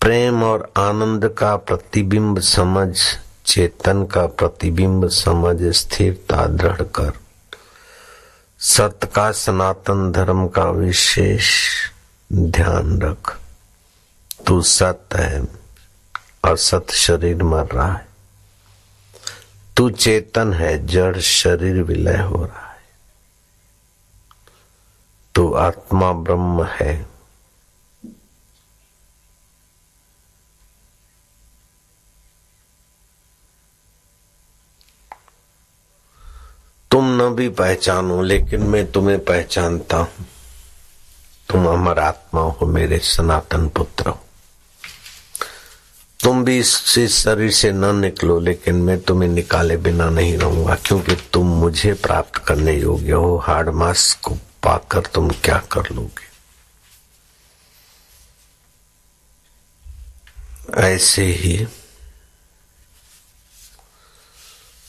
प्रेम और आनंद का प्रतिबिंब समझ, चेतन का प्रतिबिंब समझ, स्थिरता दृढ़ कर। सत्य का, सनातन धर्म का विशेष ध्यान रख। तू सत्य है और सत्य शरीर मर रहा है। तू चेतन है, जड़ शरीर विलय हो रहा है। तू आत्मा ब्रह्म है। तुम न भी पहचानो लेकिन मैं तुम्हें पहचानता हूं। तुम अमर आत्मा हो, मेरे सनातन पुत्र हो। तुम भी इस शरीर से न निकलो लेकिन मैं तुम्हें निकाले बिना नहीं रहूंगा, क्योंकि तुम मुझे प्राप्त करने योग्य हो। हाड़ मास को पाकर तुम क्या कर लोगे। ऐसे ही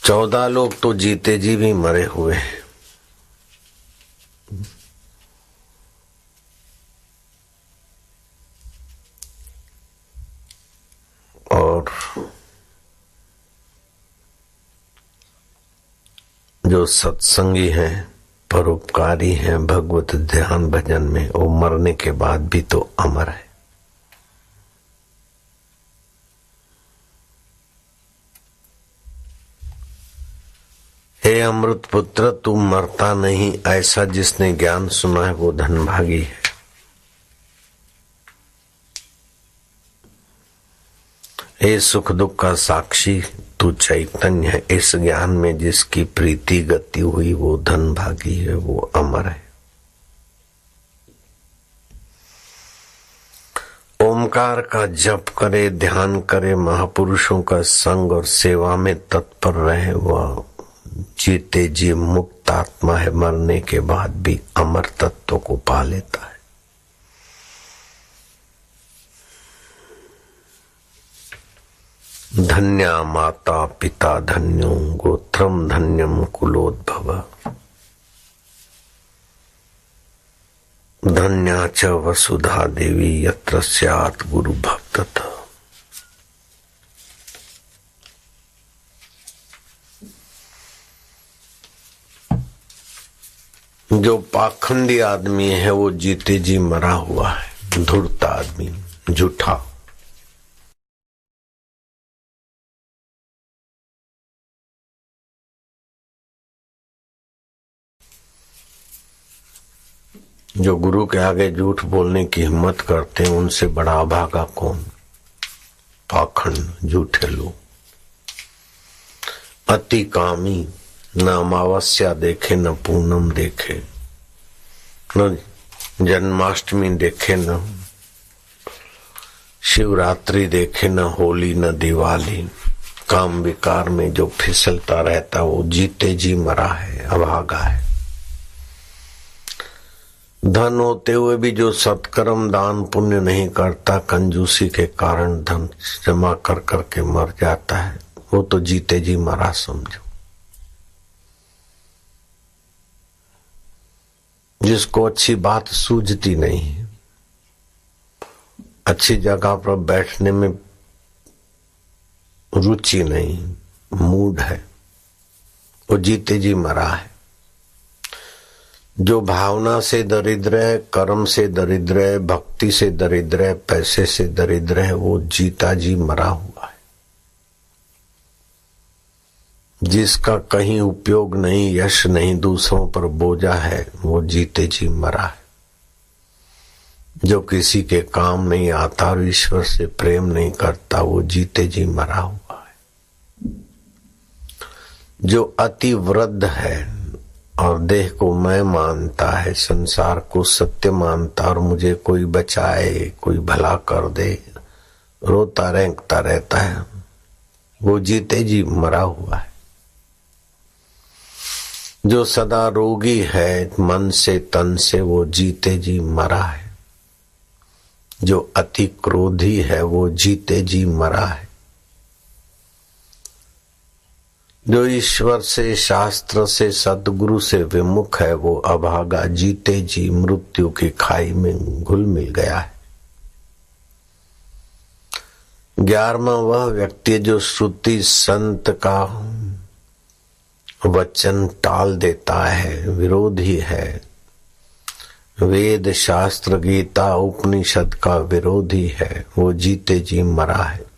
14 लोग तो जीते जी भी मरे हुए हैं। और जो सत्संगी हैं, परोपकारी हैं, भगवत ध्यान भजन में, वो मरने के बाद भी तो अमर है। हे अमृत पुत्र, तू मरता नहीं। ऐसा जिसने ज्ञान सुना है वो धनभागी है। हे सुख दुख का साक्षी, तू चैतन्य है। इस ज्ञान में जिसकी प्रीति गति हुई वो धनभागी है, वो अमर है। ओमकार का जप करे, ध्यान करे, महापुरुषों का संग और सेवा में तत्पर रहे, वह जीते जी मुक्त आत्मा है। मरने के बाद भी अमर तत्व को पा लेता है। धन्या माता पिता धन्यो, गोत्रम धन्यम कुलोद्भव। धन्या च वसुधा देवी यत्र स्यात् गुरु भक्तः। जो पाखंडी आदमी है वो जीते जी मरा हुआ है। धूर्त आदमी, झूठा। जो गुरु के आगे झूठ बोलने की हिम्मत करते हैं उनसे बड़ा अभागा कौन। पाखंड, झूठे लोग। अति कामी, न अमावस्या देखे न पूनम देखे, न जन्माष्टमी देखे, न शिवरात्रि देखे, न होली न दिवाली। काम विकार में जो फिसलता रहता वो जीते जी मरा है, अभागा है। धन होते हुए भी जो सत्कर्म दान पुण्य नहीं करता, कंजूसी के कारण धन जमा कर करके मर जाता है, वो तो जीते जी मरा समझो। जिसको अच्छी बात सूझती नहीं, अच्छी जगह पर बैठने में रुचि नहीं, मूड है, वो जीते जी मरा है। जो भावना से दरिद्र है, कर्म से दरिद्र है, भक्ति से दरिद्र है, पैसे से दरिद्र है, वो जीता जी मरा हुआ है। जिसका कहीं उपयोग नहीं, यश नहीं, दूसरों पर बोझा है, वो जीते जी मरा है। जो किसी के काम नहीं आता और ईश्वर से प्रेम नहीं करता, वो जीते जी मरा हुआ है। जो अति वृद्ध है और देह को मैं मानता है, संसार को सत्य मानता और मुझे कोई बचाए, कोई भला कर दे, रोता रेंगता रहता है, वो जीते जी मरा हुआ है। जो सदा रोगी है मन से तन से, वो जीते जी मरा है। जो अति क्रोधी है वो जीते जी मरा है। जो ईश्वर से, शास्त्र से, सद्गुरु से विमुख है वो अभागा जीते जी मृत्यु की खाई में घुल मिल गया है। 11वां वह व्यक्ति जो श्रुति संत का वचन टाल देता है, विरोधी है, वेद शास्त्र गीता उपनिषद का विरोधी है, वो जीते जी मरा है।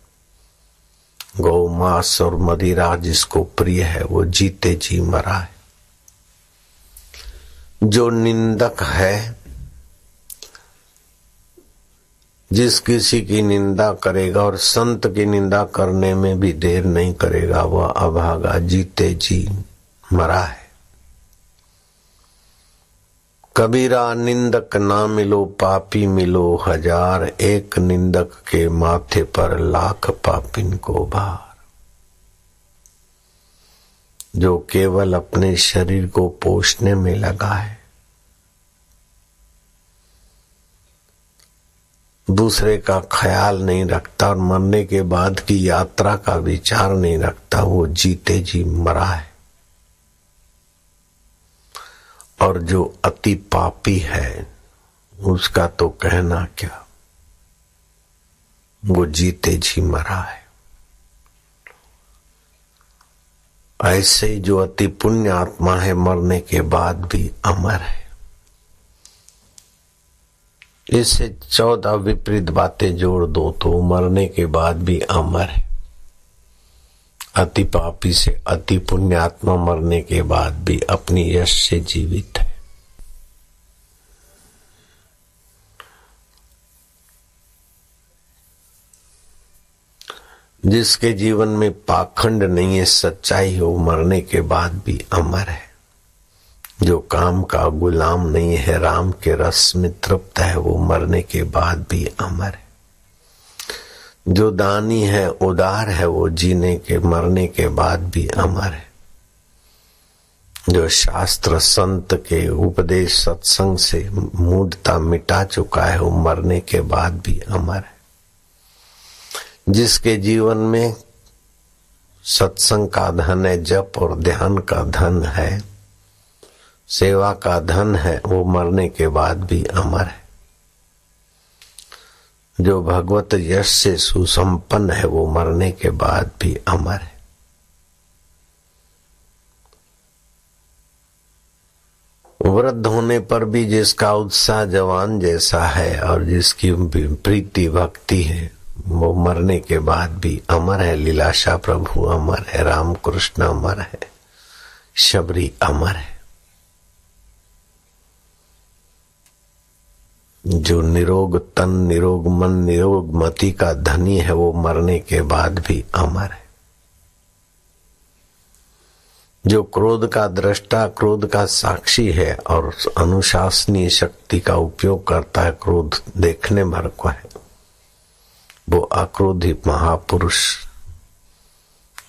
गौ मांस और मदिरा जिसको प्रिय है वो जीते जी मरा है। जो निंदक है, जिस किसी की निंदा करेगा और संत की निंदा करने में भी देर नहीं करेगा, वह अभागा जीते जी मरा है। कबीरा निंदक ना मिलो पापी मिलो हजार, एक निंदक के माथे पर लाख पापिन को भार। जो केवल अपने शरीर को पोषने में लगा है, दूसरे का ख्याल नहीं रखता और मरने के बाद की यात्रा का विचार नहीं रखता, वो जीते जी मरा है। और जो अति पापी है उसका तो कहना क्या, वो जीते जी मरा है। ऐसे ही जो अति पुण्य आत्मा है मरने के बाद भी अमर है। इससे 14 विपरीत बातें जोड़ दो तो मरने के बाद भी अमर है। अति पापी से अति पुण्य आत्मा मरने के बाद भी अपनी यश से जीवित है। जिसके जीवन में पाखंड नहीं है, सच्चाई है, वो मरने के बाद भी अमर है। जो काम का गुलाम नहीं है, राम के रस में तृप्त है, वो मरने के बाद भी अमर है। जो दानी है, उदार है, वो जीने के मरने के बाद भी अमर है। जो शास्त्र संत के उपदेश सत्संग से मूढ़ता मिटा चुका है, वो मरने के बाद भी अमर है। जिसके जीवन में सत्संग का धन है, जप और ध्यान का धन है, सेवा का धन है, वो मरने के बाद भी अमर है। जो भगवत यश से सुसंपन्न है, वो मरने के बाद भी अमर है। वृद्ध होने पर भी जिसका उत्साह जवान जैसा है और जिसकी प्रीति भक्ति है, वो मरने के बाद भी अमर है। लीलाशाह प्रभु अमर है, राम कृष्ण अमर है, शबरी अमर है। जो निरोग तन, निरोग मन, निरोग मति का धनी है, वो मरने के बाद भी अमर है। जो क्रोध का दृष्टा, क्रोध का साक्षी है और अनुशासनीय शक्ति का उपयोग करता है, क्रोध देखने भर को है, वो अक्रोधी महापुरुष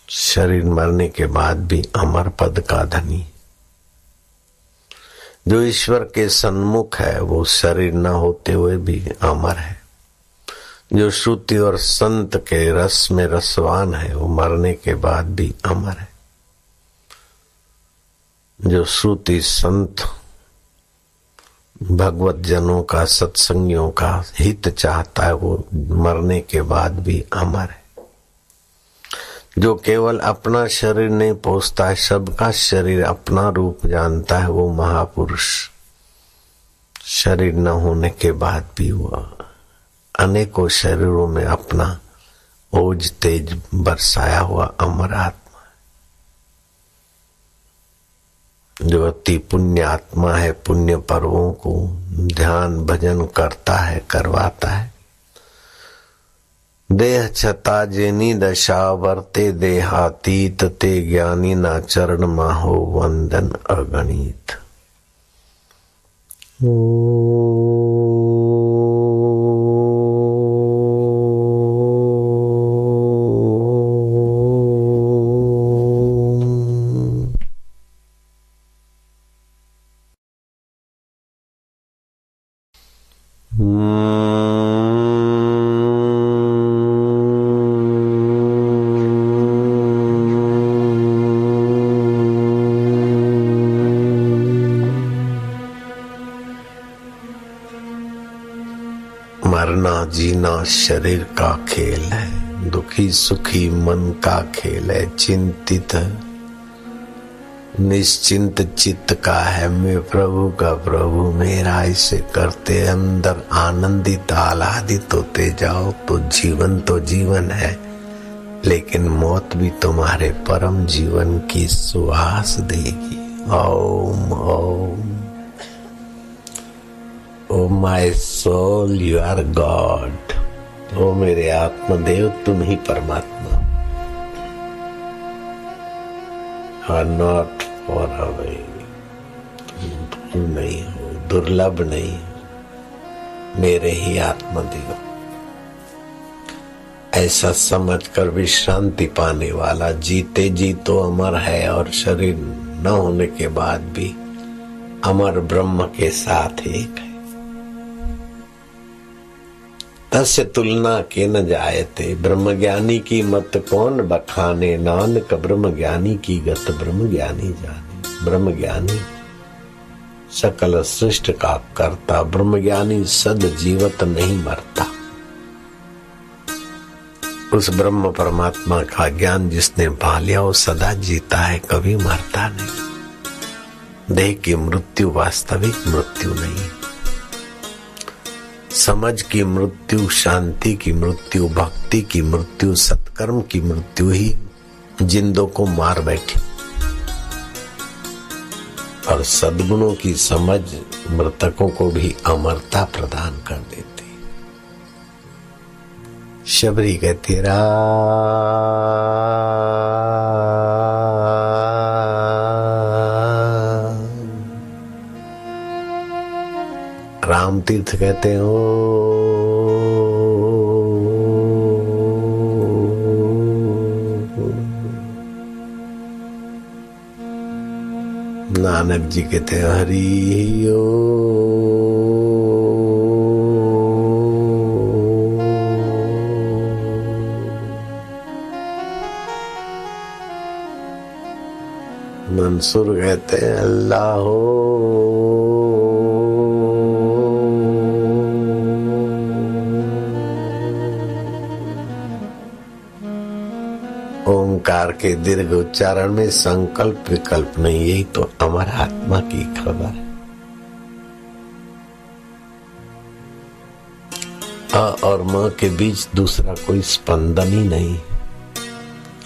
शरीर मरने के बाद भी अमर पद का धनी। जो ईश्वर के सन्मुख है, वो शरीर न होते हुए भी अमर है। जो श्रुति और संत के रस में रसवान है, वो मरने के बाद भी अमर है। जो श्रुति संत भगवत जनों का, सत्संगियों का हित चाहता है, वो मरने के बाद भी अमर है। जो केवल अपना शरीर नहीं पोसता है, सबका शरीर अपना रूप जानता है, वो महापुरुष शरीर न होने के बाद भी वो अनेकों शरीरों में अपना ओज तेज बरसाया हुआ अमर आत्मा। जो अति पुण्य आत्मा है, पुण्य पर्वों को ध्यान भजन करता है, करवाता है। देह छता जेनी दशा वर्ते देहातीत, ते ज्ञानी ना चरण माहो वंदन अगणित। मरना जीना शरीर का खेल है। दुखी सुखी मन का खेल है, चिंतित निश्चिंत चित्त का है मैं प्रभु का प्रभु मेरा। इसे करते अंदर आनंदित आह्लादित होते जाओ तो जीवन है, लेकिन मौत भी तुम्हारे परम जीवन की सुवास देगी। Om Om. O my soul you are God. ओ मेरे आत्मदेव तुम ही परमात्मा। Are not far away. तुम नहीं हो, दुर्लभ नहीं हो, मेरे ही आत्मदेव। ऐसा समझकर विश्रांति पाने वाला जीते जी तो अमर है और शरीर न होने के बाद भी अमर ब्रह्म के साथ एक है। तस्य तुलना के न जायते, ब्रह्मज्ञानी की मत कौन बखाने, नानक ब्रह्मज्ञानी की गत ब्रह्मज्ञानी जाने। ब्रह्मज्ञानी सकल सृष्टि का करता, ब्रह्मज्ञानी सद जीवत नहीं मरता। उस ब्रह्म परमात्मा का ज्ञान जिसने पा लिया वो सदा जीता है, कभी मरता नहीं। देह की मृत्यु वास्तविक मृत्यु नहीं, समझ की मृत्यु, शांति की मृत्यु, भक्ति की मृत्यु, सत्कर्म की मृत्यु ही जिंदों को मार बैठी। और सद्गुणों की समझ मृतकों को भी अमरता प्रदान कर देती। शबरी कहती राम तीर्थ कहते हो नानक जी कहते हैं हरि ओ। मंसूर कहते हैं अल्लाह हो। ओंकार के दीर्घ उच्चारण में संकल्प विकल्प नहीं, यही तो अमर आत्मा की खबर है। अ और म के बीच दूसरा कोई स्पंदन ही नहीं।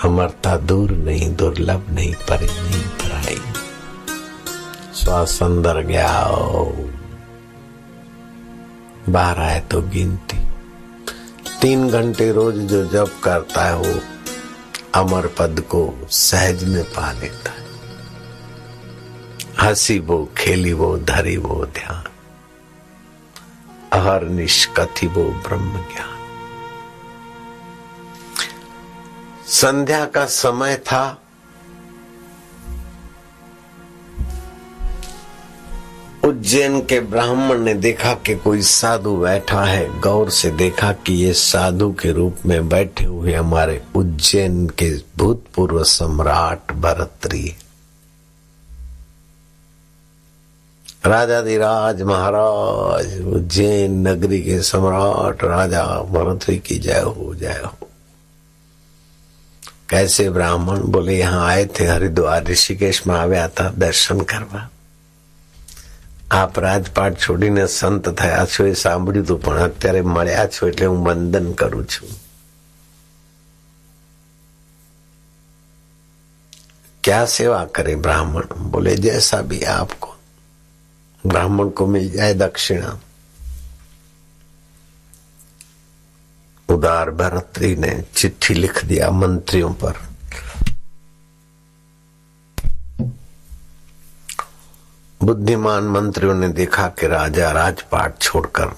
अमरता दूर नहीं, दुर्लभ नहीं, परे नहीं, पराई। श्वास अंदर गया, बाहर आए तो गिनती। 3 घंटे रोज जो जप करता है वो अमर पद को सहज में पा लेता है। हंसी वो, खेली वो, धरी वो ध्यान, अहर निष्कथि वो ब्रह्म ज्ञान। संध्या का समय था। उज्जैन के ब्राह्मण ने देखा कि कोई साधु बैठा है। गौर से देखा कि ये साधु के रूप में बैठे हुए हमारे उज्जैन के भूतपूर्व सम्राट भरतरी, राजाधिराज महाराज, उज्जैन नगरी के सम्राट राजा भरतरी की जय हो, जय हो। कैसे ब्राह्मण? बोले यहाँ आए थे, हरिद्वार ऋषिकेश में आव्या था दर्शन करवा। आप રાજપાટ છોડીને સંત થયા છો એ સાંભળ્યું તું, પણ અત્યારે મળ્યા છો એટલે હું વંદન કરું છું। क्या सेवा करे ब्राह्मण? बोले जैसा भी आपको, ब्राह्मण को मिल जाए दक्षिणा। उदार भरतरी ने चिट्ठी लिख दिया मंत्रियों पर। बुद्धिमान मंत्रियों ने देखा कि राजा राजपाट छोड़कर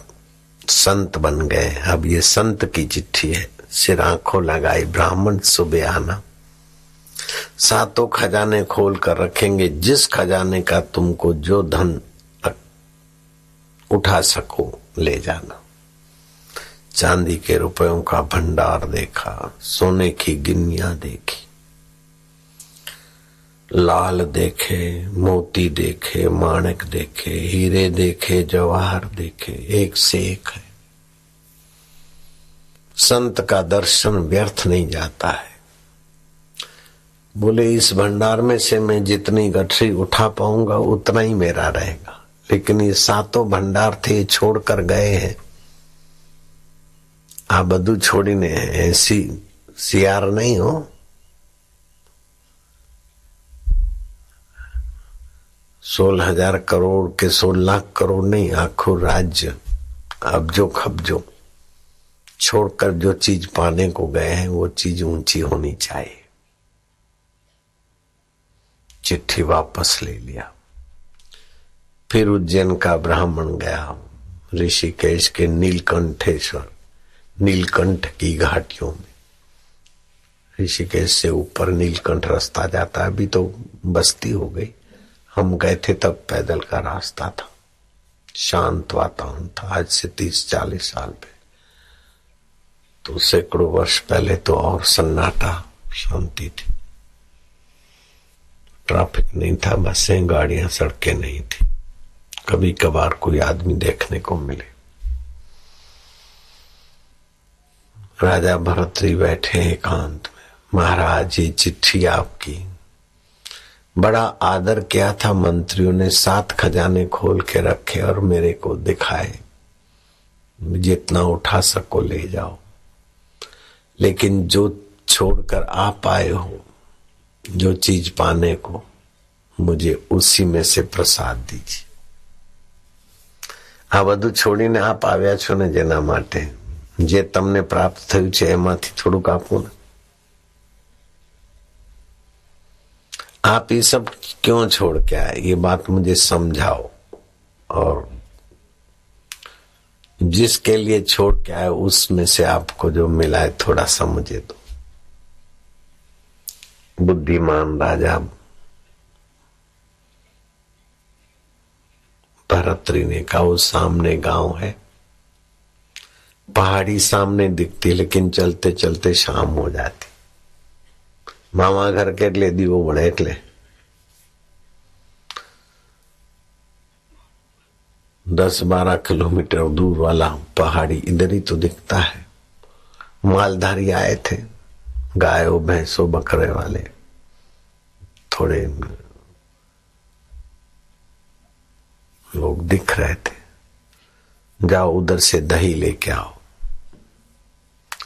संत बन गए। अब ये संत की चिट्ठी है। सिर आंखों लगाई, ब्राह्मण सुबह आना, 7 खजाने खोल कर रखेंगे। जिस खजाने का तुमको जो धन उठा सको ले जाना। चांदी के रुपयों का भंडार देखा, सोने की गिन्नियां देखी, लाल देखे, मोती देखे, माणिक देखे, हीरे देखे, जवाहर देखे, एक से एक है। संत का दर्शन व्यर्थ नहीं जाता है। बोले इस भंडार में से मैं जितनी गठरी उठा पाऊंगा उतना ही मेरा रहेगा, लेकिन ये सातों भंडार थे छोड़कर गए हैं। आ बधु छोड़ीने ऐसी सियार नहीं हो। 16,000 करोड़ के 16 लाख करोड़ नहीं, आखो राज्य अब्जो खब्जो छोड़कर जो चीज पाने को गए हैं वो चीज ऊंची होनी चाहिए। चिट्ठी वापस ले लिया। फिर उज्जैन का ब्राह्मण गया ऋषिकेश के नीलकंठेश्वर, नीलकंठ की घाटियों में। ऋषिकेश से ऊपर नीलकंठ रास्ता जाता है, अभी तो बस्ती हो गई, हम गए थे तब पैदल का रास्ता था, शांत वातावरण था। आज से 30-40 साल पहले, तो सैकड़ों वर्ष पहले तो और सन्नाटा शांति थी, ट्रैफिक नहीं था, बसें गाड़ियां सड़कें नहीं थी, कभी कभार कोई आदमी देखने को मिले। राजा भरतरी बैठे एकांत में, महाराज ये चिट्ठी आपकी। बड़ा आदर किया था मंत्रियों ने, 7 खजाने खोल के रखे और मेरे को दिखाए, जितना उठा सको ले जाओ, लेकिन जो छोड़कर आप आए हो, जो चीज पाने को, मुझे उसी में से प्रसाद दीजिए। આ બધું છોડીને આપ આવ્યા છો ને, જેના માટે જે તમને પ્રાપ્ત થયું છે એમાંથી થોડુંક આપો ને। आप ये सब क्यों छोड़ के आए, ये बात मुझे समझाओ, और जिसके लिए छोड़ के आए उसमें से आपको जो मिला है थोड़ा सा मुझे दो। बुद्धिमान राजा भरतरी ने कहा, वो सामने गांव है, पहाड़ी सामने दिखती, लेकिन चलते चलते शाम हो जाती। मामा घर के એટલે દીવો વળે એટલે 10-12 किलोमीटर दूर वाला पहाड़ी इधर ही तो दिखता है। मालधारी आए थे, गायों भैंसों बकरे वाले, थोड़े लोग दिख रहे थे। जाओ उधर से दही लेके आओ,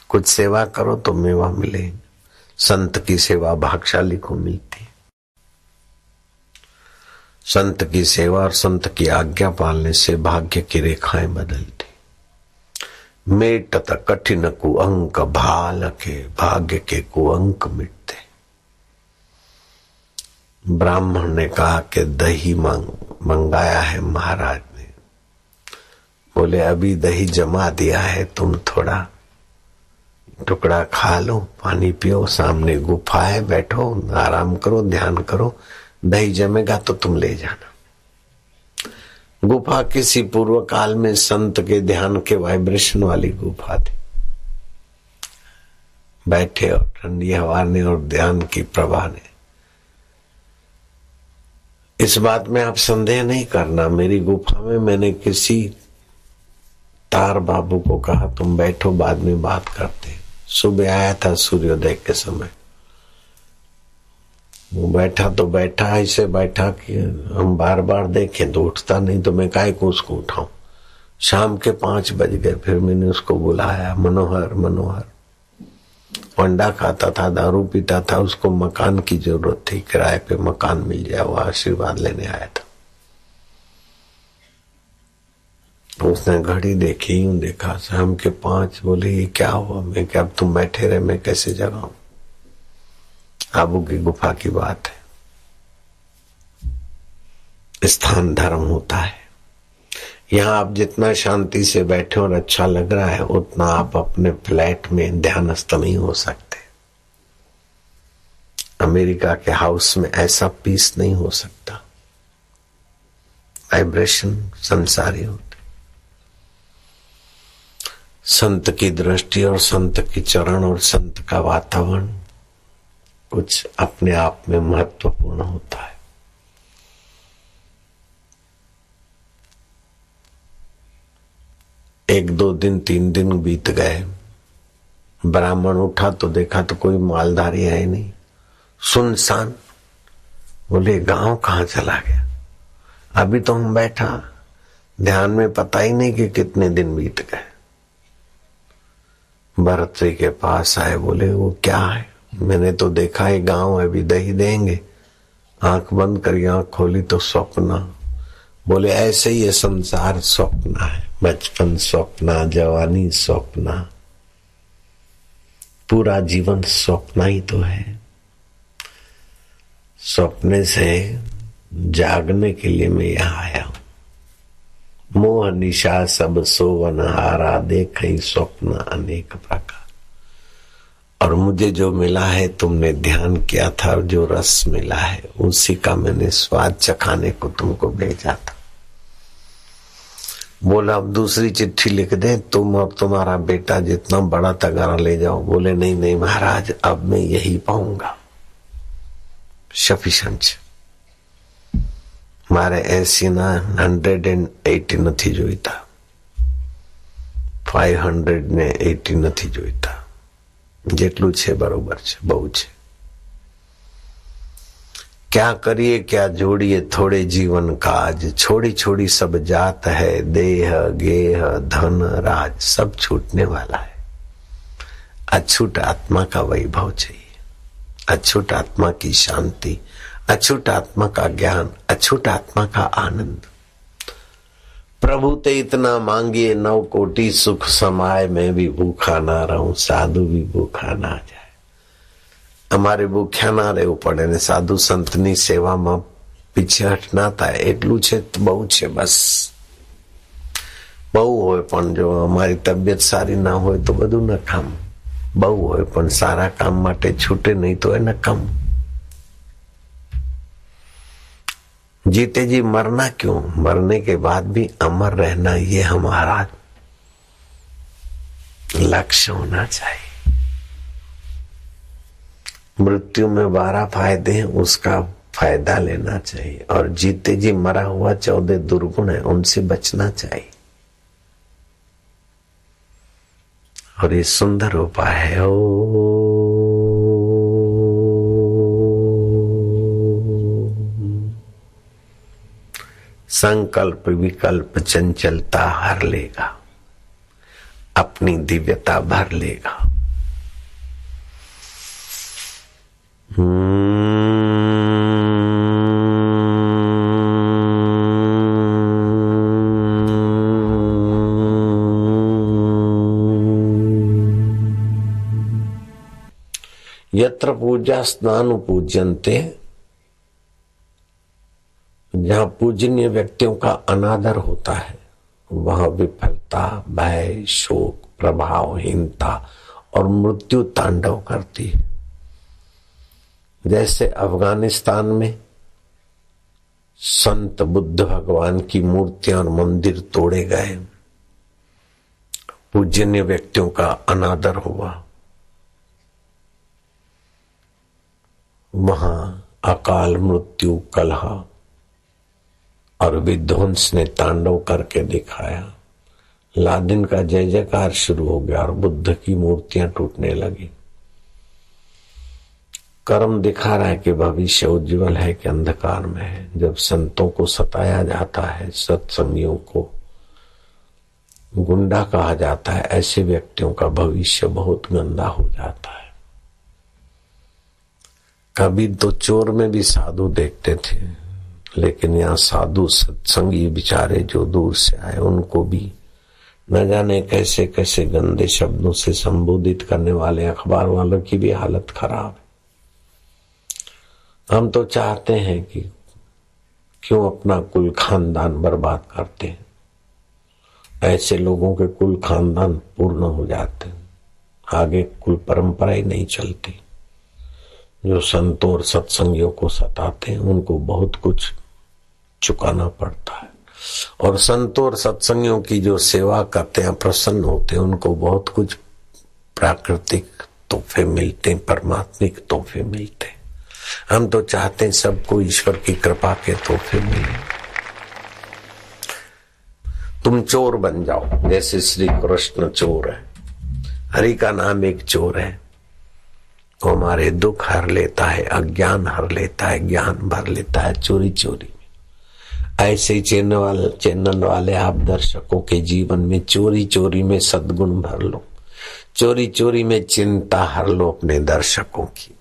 कुछ सेवा करो तो मेवा मिले। संत की सेवा भाग्यशाली को मिलती। संत की सेवा और संत की आज्ञा पालने से भाग्य की रेखाएं बदलती। मेटत कठिन कुअंक भाल के, भाग्य के कुअंक मिटते। ब्राह्मण ने कहा कि दही मंगाया है महाराज ने। बोले अभी दही जमा दिया है, तुम थोड़ा टुकड़ा खा लो, पानी पियो, सामने गुफा है, बैठो आराम करो, ध्यान करो, दही जमेगा तो तुम ले जाना। गुफा किसी पूर्व काल में संत के ध्यान के वाइब्रेशन वाली गुफा थी। बैठे और ठंडी हवा ने और ध्यान की प्रभा ने। इस बात में आप संदेह नहीं करना, मेरी गुफा में मैंने किसी तार बाबू को कहा तुम बैठो, बाद में बात करते। सुबह आया था सूर्योदय के समय, वो बैठा तो बैठा, ऐसे बैठा कि हम बार बार देखें तो उठता नहीं, तो मैं काहे को उसको उठाऊं। शाम के 5 बज गए, फिर मैंने उसको बुलाया। मनोहर मनोहर अंडा खाता था, दारू पीता था, उसको मकान की जरूरत थी, किराए पे मकान मिल जाए, वो आशीर्वाद लेने आया था। उसने घड़ी देखी, यूं देखा, शाम के 5। बोले ये क्या हुआ? मैं क्या, अब तुम बैठे रहे, मैं कैसे जगाऊं? आबू की गुफा की बात है। स्थान धर्म होता है। यहाँ आप जितना शांति से बैठे और अच्छा लग रहा है, उतना आप अपने फ्लैट में ध्यानस्थ नहीं हो सकते। अमेरिका के हाउस में ऐसा पीस नहीं हो सकता। वाइब्रेशन संसारी होते। संत की दृष्टि और संत की चरण और संत का वातावरण कुछ अपने आप में महत्वपूर्ण होता है। एक 2 दिन 3 दिन बीत गए, ब्राह्मण उठा तो देखा तो कोई मालधारी है नहीं, सुनसान। बोले गांव कहाँ चला गया? अभी तो हम बैठा ध्यान में, पता ही नहीं कि कितने दिन बीत गए। भरतरी के पास आए, बोले वो क्या है? मैंने तो देखा है गांव है, अभी दही देंगे। आंख बंद करी, आंख खोली तो स्वप्न। बोले ऐसे ही ये संसार स्वप्न है, बचपन स्वप्न, जवानी स्वप्न, पूरा जीवन स्वप्न ही तो है। स्वप्ने से जागने के लिए मैं यहाँ आया हूं। मोह निशा सब सोवन हारा, देखई स्वप्न अनेक प्रकार। और मुझे जो मिला है, तुमने ध्यान किया था, और जो रस मिला है उसी का मैंने स्वाद चखाने को तुमको भेजा था। बोला अब दूसरी चिट्ठी लिख दे, तुम और तुम्हारा बेटा जितना बड़ा तगारा ले जाओ। बोले नहीं नहीं महाराज, अब मैं यही पाऊंगा, सफिशिएंट। मारे 180 નથી જોઈતા, 580 નથી જોઈતા, જેટલું છે બરોબર છે, બહુ છે। क्या करिए क्या जोड़िए थोड़े जीवन काज, छोड़ी छोड़ी सब जात है, देह गेह धन राज सब छूटने वाला है। अछूट आत्मा का वैभव चाहिए, अछूट आत्मा की शांति, अछूट आत्मा का ज्ञान, अछूट आत्मा का आनंद। प्रभु ते इतना मांगिए 9 कोटि सुख समाये, मैं भी भूखा ना रहूं, साधु भी भूखा ना जाए। અમારે ભૂખ્યા ના રહેવું પડે ને સાધુ સંતની સેવામાં પીછેહટ ના થાય, એટલું છે તો બહુ છે। બસ બહુ હોય પણ જો અમારી તબિયત સારી ના હોય તો બધું નકામ, બહુ હોય પણ સારા કામ માટે છૂટે નહીં તો એ નકામ। जीते जी मरना क्यों, मरने के बाद भी अमर रहना, ये हमारा लक्ष्य होना चाहिए। मृत्यु में 12 फायदे हैं, उसका फायदा लेना चाहिए। और जीते जी मरा हुआ 14 दुर्गुण है, उनसे बचना चाहिए। और ये सुंदर उपाय है। संकल्प विकल्प चंचलता हर लेगा, अपनी दिव्यता भर लेगा। यत्र पूजा स्नान पूज्यन्ते, जहां पूजनीय व्यक्तियों का अनादर होता है वहां विफलता, भय, शोक, प्रभावहीनता और मृत्यु तांडव करती है। जैसे अफगानिस्तान में संत बुद्ध भगवान की मूर्तियां और मंदिर तोड़े गए, पूजनीय व्यक्तियों का अनादर हुआ, वहां अकाल मृत्यु, कलह और विध्वंस ने तांडव करके दिखाया। लादेन का जय जयकार शुरू हो गया और बुद्ध की मूर्तियां टूटने लगी। कर्म दिखा रहा है कि भविष्य उज्जवल है कि अंधकार में है। जब संतों को सताया जाता है, सत्संगियों को गुंडा कहा जाता है, ऐसे व्यक्तियों का भविष्य बहुत गंदा हो जाता है। कभी तो चोर में भी साधु देखते थे, लेकिन यहाँ साधु सत्संगी बेचारे जो दूर से आए, उनको भी न जाने कैसे कैसे गंदे शब्दों से संबोधित करने वाले अखबार वालों की भी हालत खराब है। हम तो चाहते हैं कि क्यों अपना कुल खानदान बर्बाद करते हैं। ऐसे लोगों के कुल खानदान पूर्ण हो जाते हैं, आगे कुल परंपरा ही नहीं चलती। जो संतों और सत्संगियों को सताते हैं उनको बहुत कुछ चुकाना पड़ता है, और संतों और सत्संगियों की जो सेवा करते हैं, प्रसन्न होते हैं, उनको बहुत कुछ प्राकृतिक तोहफे मिलते हैं, परमात्मिक तोहफे मिलते हैं। हम तो चाहते हैं सबको ईश्वर की कृपा के तोहफे मिले। तुम चोर बन जाओ, जैसे श्री कृष्ण चोर है, हरि का नाम एक चोर है, वो हमारे दुख हर लेता है, अज्ञान हर लेता है, ज्ञान भर लेता है चोरी चोरी में। ऐसे ही चैनल वाले आप दर्शकों के जीवन में चोरी चोरी में सद्गुण भर लो, चोरी चोरी में चिंता हर लो अपने दर्शकों की,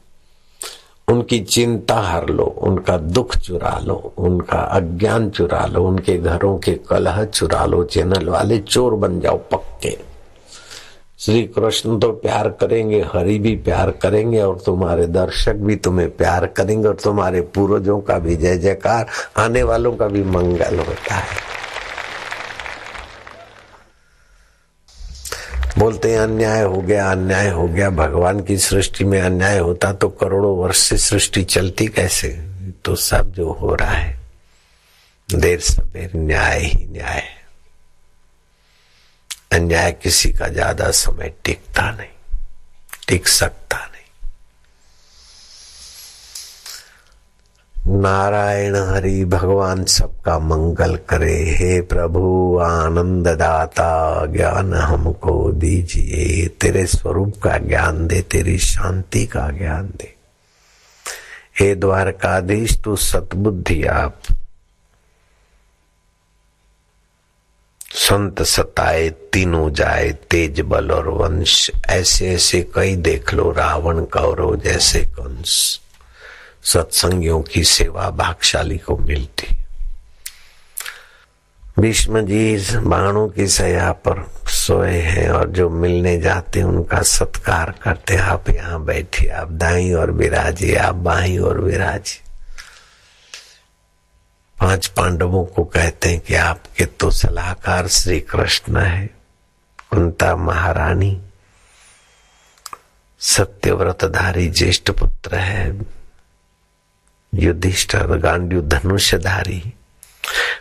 उनकी चिंता हर लो, उनका दुख चुरा लो, उनका अज्ञान चुरा लो, उनके घरों के कलह चुरा लो। चैनल वाले चोर बन जाओ पक्के। श्री कृष्ण तो प्यार करेंगे, हरि भी प्यार करेंगे, और तुम्हारे दर्शक भी तुम्हें प्यार करेंगे, और तुम्हारे पूर्वजों का भी जय जयकार, आने वालों का भी मंगल होता है। बोलते हैं अन्याय हो गया, अन्याय हो गया। भगवान की सृष्टि में अन्याय होता तो करोड़ों वर्ष से सृष्टि चलती कैसे? तो सब जो हो रहा है देर सबेर न्याय ही न्याय है। अन्याय किसी का ज्यादा समय टिकता नहीं, टिक सकता नहीं। नारायण हरि भगवान सबका मंगल करे। हे प्रभु आनंद दाता ज्ञान हमको दीजिए, तेरे स्वरूप का ज्ञान दे, तेरी शांति का ज्ञान दे। हे द्वारकाधीश तू सतबुद्धि आप, संत सताए तीनों जाए, तेज बल और वंश। ऐसे ऐसे कई देख लो, रावण कौरव जैसे कंस। सत्संगियों की सेवा भागशाली को मिलती। भीष्म जी बाणों की सया पर सोए हैं, और जो मिलने जाते उनका सत्कार करते। आप यहाँ बैठिए, आप दाईं और विराजिए, आप बाईं और विराजिए। 5 पांडवों को कहते हैं कि आपके तो सलाहकार श्री कृष्ण है, कुंता महारानी, सत्यव्रतधारी ज्येष्ठ पुत्र है, युधिष्ठिर गांडीव धनुषधारी।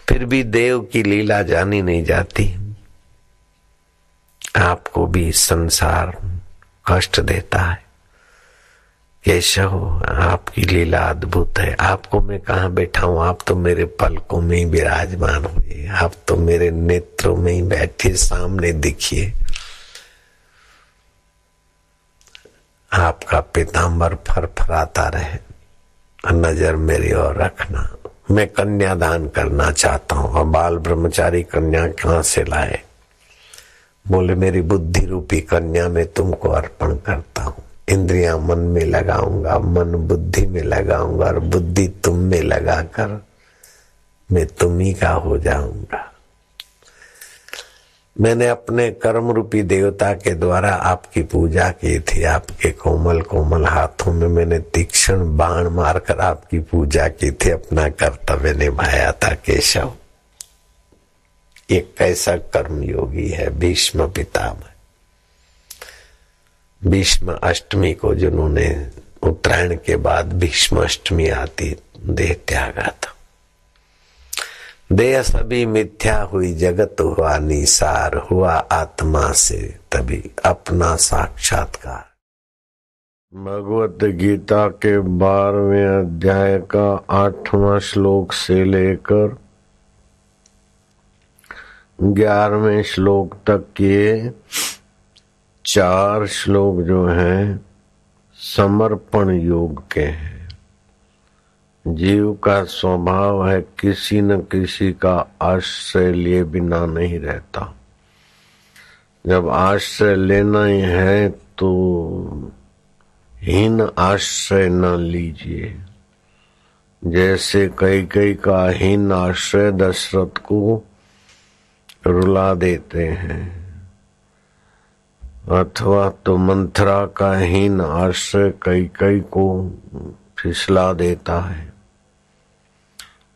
फिर भी देव की लीला जानी नहीं जाती। आपको भी संसार कष्ट देता है। केशव आपकी लीला अद्भुत है। आपको मैं कहाँ बैठा हूँ? आप तो मेरे पलकों में ही विराजमान हुए, आप तो मेरे नेत्रों में ही बैठे, सामने दिखिए। आपका पीतांबर फरफराता रहे, नजर मेरी ओर रखना। मैं कन्यादान करना चाहता हूँ। और बाल ब्रह्मचारी कन्या कहाँ से लाए? बोले मेरी बुद्धि रूपी कन्या मैं तुमको अर्पण करता हूँ। इंद्रियां मन में लगाऊंगा, मन बुद्धि में लगाऊंगा, और बुद्धि तुम में लगाकर मैं तुम्ही का हो जाऊंगा। मैंने अपने कर्म रूपी देवता के द्वारा आपकी पूजा की थी। आपके कोमल कोमल हाथों में मैंने तीक्ष्ण बाण मारकर आपकी पूजा की थी, अपना कर्तव्य निभाया था। केशव एक कैसा कर्म योगी है भीष्म पितामह। भीष्म अष्टमी को जिन्होंने उत्तरायण के बाद भीष्म अष्टमी आती देह त्यागा था। देह सभी मिथ्या हुई, जगत हुआ निसार, हुआ आत्मा से तभी अपना साक्षात्कार। भगवत गीता के 12वें अध्याय का 8वां श्लोक से लेकर 11वें श्लोक तक के 4 श्लोक जो हैं समर्पण योग के हैं। जीव का स्वभाव है किसी न किसी का आश्रय लिए बिना नहीं रहता। जब आश्रय लेना ही है तो हीन आश्रय न लीजिए। जैसे कई का हीन आश्रय दशरथ को रुला देते हैं, अथवा तो मंथरा का हीन आश्रय कई को फिसला देता है।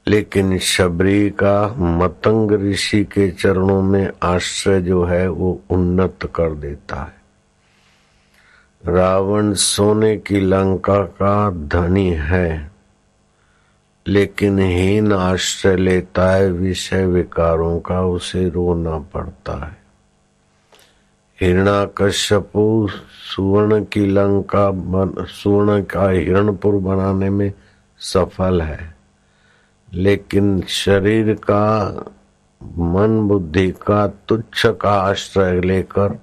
लेकिन शबरी का मतंग ऋषि के चरणों में आश्रय जो है वो उन्नत कर देता है। रावण सोने की लंका का धनी है, लेकिन हीन आश्रय लेता है विषय विकारों का, उसे रोना पड़ता है। हिरण्याकश्यपु सुवर्ण की लंका सुवर्ण का हिरणपुर बनाने में सफल है, लेकिन शरीर का मन बुद्धि का तुच्छ का आश्रय लेकर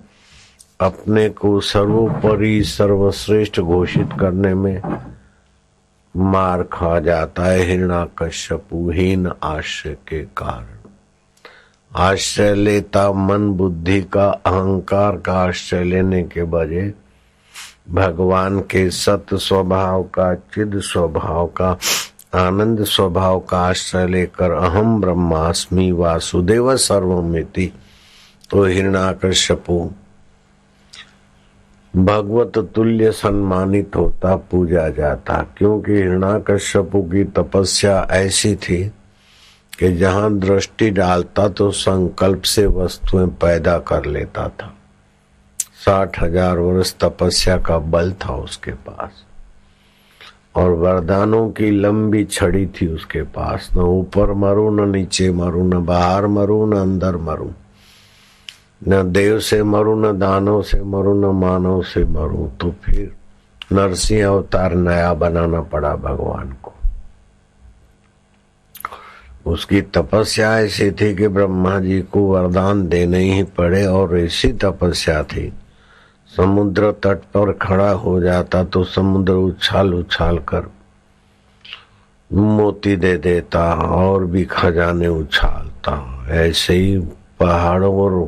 अपने को सर्वोपरि सर्वश्रेष्ठ घोषित करने में मार खा जाता है हिरण्यकश्यपु हीन आश्रय के कारण। आश्रय लेता मन बुद्धि का, अहंकार का आश्रय लेने के बजाय भगवान के सत्य स्वभाव का, चिद स्वभाव का, आनंद स्वभाव का आश्रय लेकर अहम ब्रह्मास्मि वासुदेव सर्वमिति तो हिरण्यकश्यपु भगवत तुल्य सम्मानित होता, पूजा जाता। क्योंकि हिरण्यकश्यपु की तपस्या ऐसी थी कि जहां दृष्टि डालता तो संकल्प से वस्तुएं पैदा कर लेता था। 60,000 वर्ष तपस्या का बल था उसके पास और वरदानों की लंबी छड़ी थी उसके पास। न ऊपर मरू, न नीचे मरू, न बाहर मरू, न अंदर मरू, न देव से मरू, न दानव से मरू, न मानव से मरू। तो फिर नरसिंह अवतार नया बनाना पड़ा भगवान को। उसकी तपस्या ऐसी थी कि ब्रह्मा जी को वरदान देने ही पड़े और ऐसी तपस्या थी समुद्र तट पर खड़ा हो जाता तो समुद्र उछाल उछाल कर मोती दे देता और भी खजाने उछालता। ऐसे ही पहाड़ों और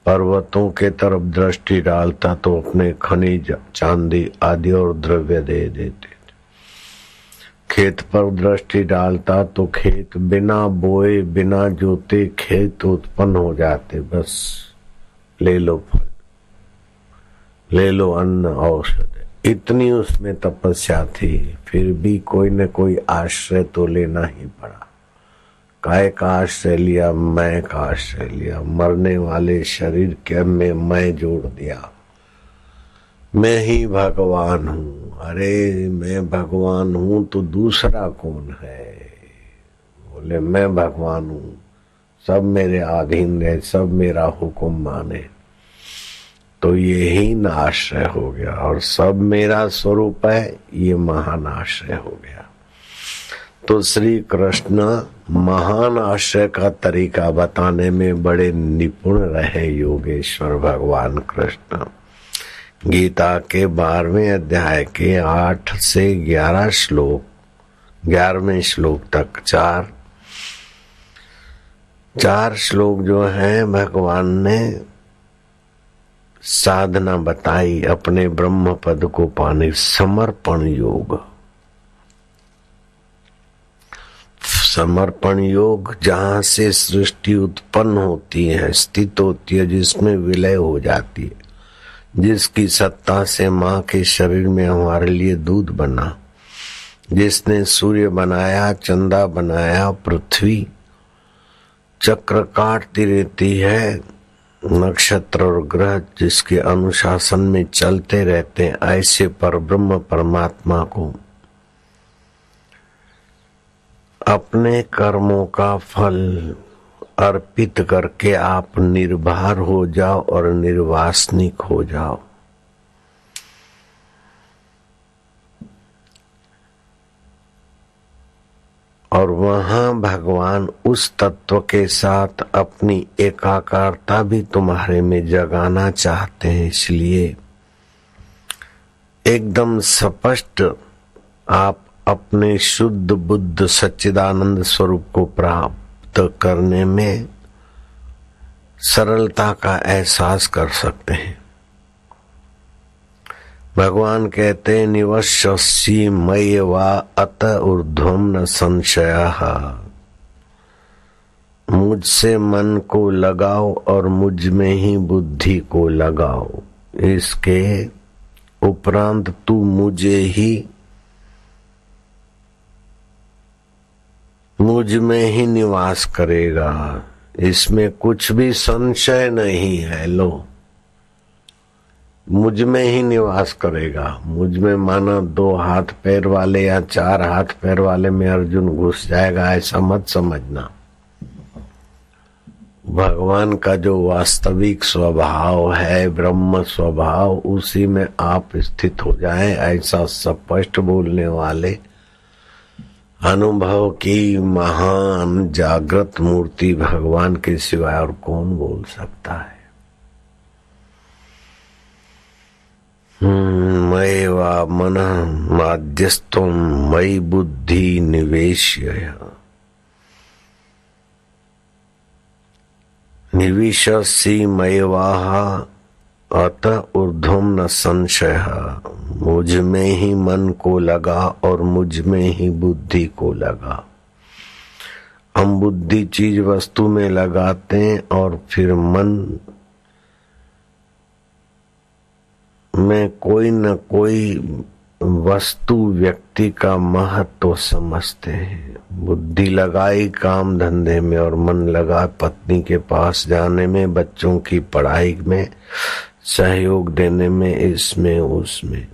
पर्वतों के तरफ दृष्टि डालता तो अपने खनिज, चांदी आदि और द्रव्य दे देते। खेत पर दृष्टि डालता तो खेत बिना बोए बिना जोते खेत उत्पन्न हो जाते। बस ले लो फल, ले लो अन्न औषध। इतनी उसमें तपस्या थी, फिर भी कोई न कोई आश्रय तो लेना ही पड़ा। काय का आश्रय लिया, मैं का आश्रय लिया। मरने वाले शरीर के में मैं जोड़ दिया, मैं ही भगवान हूँ। अरे मैं भगवान हूँ तो दूसरा कौन है? बोले मैं भगवान हूँ, सब मेरे अधीन है, सब मेरा हुक्म माने। तो ये ही आश्रय हो गया और सब मेरा स्वरूप है, ये महान आश्रय हो गया। तो श्री कृष्ण महान आश्रय का तरीका बताने में बड़े निपुण रहे योगेश्वर भगवान कृष्ण। गीता के 12वें अध्याय के 8 से 11 श्लोक, 11वें श्लोक तक चार श्लोक जो है भगवान ने साधना बताई अपने ब्रह्म पद को पाने। समर्पण योग, समर्पण योग जहां से सृष्टि उत्पन्न होती है, स्थित होती है, जिसमें विलय हो जाती है, जिसकी सत्ता से माँ के शरीर में हमारे लिए दूध बना, जिसने सूर्य बनाया, चंदा बनाया, पृथ्वी चक्र काटती रहती है, नक्षत्र और ग्रह जिसके अनुशासन में चलते रहते हैं, ऐसे परब्रह्म परमात्मा को अपने कर्मों का फल अर्पित करके आप निर्भर हो जाओ और निर्वासनिक हो जाओ। और वहां भगवान उस तत्व के साथ अपनी एकाकारता भी तुम्हारे में जगाना चाहते हैं। इसलिए एकदम स्पष्ट आप अपने शुद्ध बुद्ध सच्चिदानंद स्वरूप को प्राप्त करने में सरलता का एहसास कर सकते हैं। भगवान कहते हैं निवश्यसि मयि वा अत ऊर्ध्वं न संशयः। मुझसे मन को लगाओ और मुझ में ही बुद्धि को लगाओ, इसके उपरांत तू मुझ में ही निवास करेगा। इसमें कुछ भी संशय नहीं है। लो, मुझ में ही निवास करेगा। मुझ में माना 2 हाथ पैर वाले या 4 हाथ पैर वाले में अर्जुन घुस जाएगा, ऐसा मत समझना। भगवान का जो वास्तविक स्वभाव है, ब्रह्म स्वभाव, उसी में आप स्थित हो जाएं, ऐसा स्पष्ट बोलने वाले अनुभव की महान जागृत मूर्ति भगवान के सिवाय और कौन बोल सकता है। मयेवा मनः माध्यस्थं मयि बुद्धि निवेश्य निविशसि मयेवाह अतः ऊर्ध्वं न संशय। मुझ में ही मन को लगा और मुझ में ही बुद्धि को लगा। हम बुद्धि चीज वस्तु में लगाते हैं और फिर मन में कोई न कोई वस्तु व्यक्ति का महत्व समझते हैं। बुद्धि लगाई काम धंधे में और मन लगा पत्नी के पास जाने में, बच्चों की पढ़ाई में सहयोग देने में, इसमें उसमें।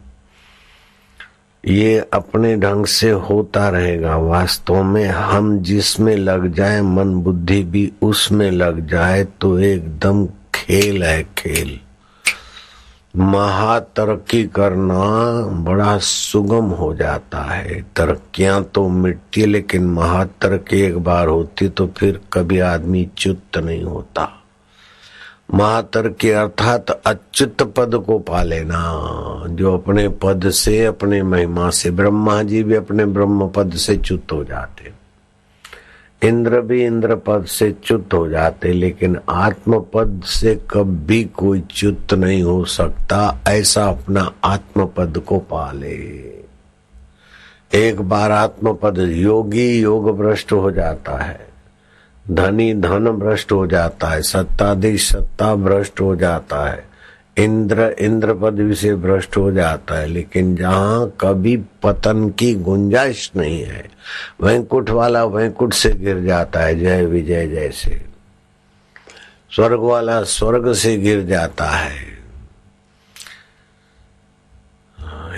ये अपने ढंग से होता रहेगा। वास्तव में हम जिसमें लग जाए, मन बुद्धि भी उसमें लग जाए तो एकदम खेल है, खेल। महातरक्की करना बड़ा सुगम हो जाता है। तरक्कियां तो मिटती, लेकिन महातरक्की एक बार होती तो फिर कभी आदमी च्युत नहीं होता। महातरक्की अर्थात अच्युत पद को पा लेना, जो अपने पद से, अपने महिमा से, ब्रह्मा जी भी अपने ब्रह्म पद से च्युत हो जाते, इंद्र भी इंद्र पद से च्युत हो जाते, लेकिन आत्म पद से कभी कोई च्युत नहीं हो सकता। ऐसा अपना आत्म पद को पाले। एक बार आत्म पद, योगी योग भ्रष्ट हो जाता है, धनी धन भ्रष्ट हो जाता है, सत्ताधीश सत्ता भ्रष्ट हो जाता है, इंद्र इंद्र पदवी से भ्रष्ट हो जाता है। लेकिन जहां कभी पतन की गुंजाइश नहीं है, वैकुंठ वाला वैकुंठ से गिर जाता है, जय विजय जैसे। स्वर्ग वाला स्वर्ग से गिर जाता है।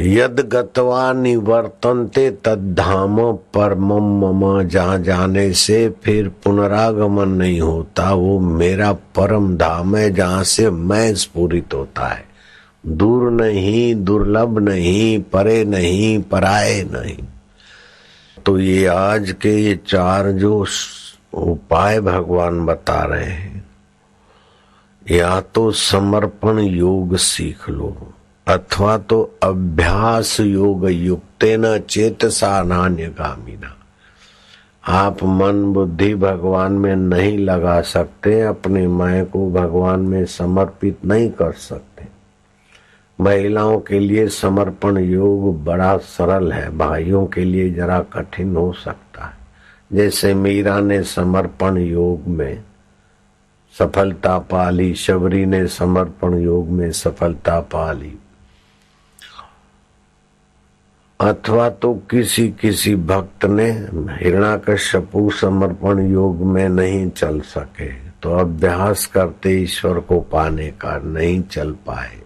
यद गत्वा निवर्तन्ते तद्धाम परमम मम, जहाँ जाने से फिर पुनरागमन नहीं होता, वो मेरा परम धाम है, जहाँ से मैं स्फुरित होता है। दूर नहीं, दुर्लभ नहीं, परे नहीं, पराये नहीं। तो ये आज के ये चार जो उपाय भगवान बता रहे हैं, या तो समर्पण योग सीख लो, अथवा तो अभ्यास योग युक्तेन चेतसा नान्यगामिना। आप मन बुद्धि भगवान में नहीं लगा सकते, अपने मैं को भगवान में समर्पित नहीं कर सकते। महिलाओं के लिए समर्पण योग बड़ा सरल है, भाइयों के लिए जरा कठिन हो सकता है। जैसे मीरा ने समर्पण योग में सफलता पाली, शबरी ने समर्पण योग में सफलता पाली। अथवा तो किसी किसी भक्त ने, हिरण्याकश्यपु समर्पण योग में नहीं चल सके तो अभ्यास करते ईश्वर को पाने का नहीं चल पाए।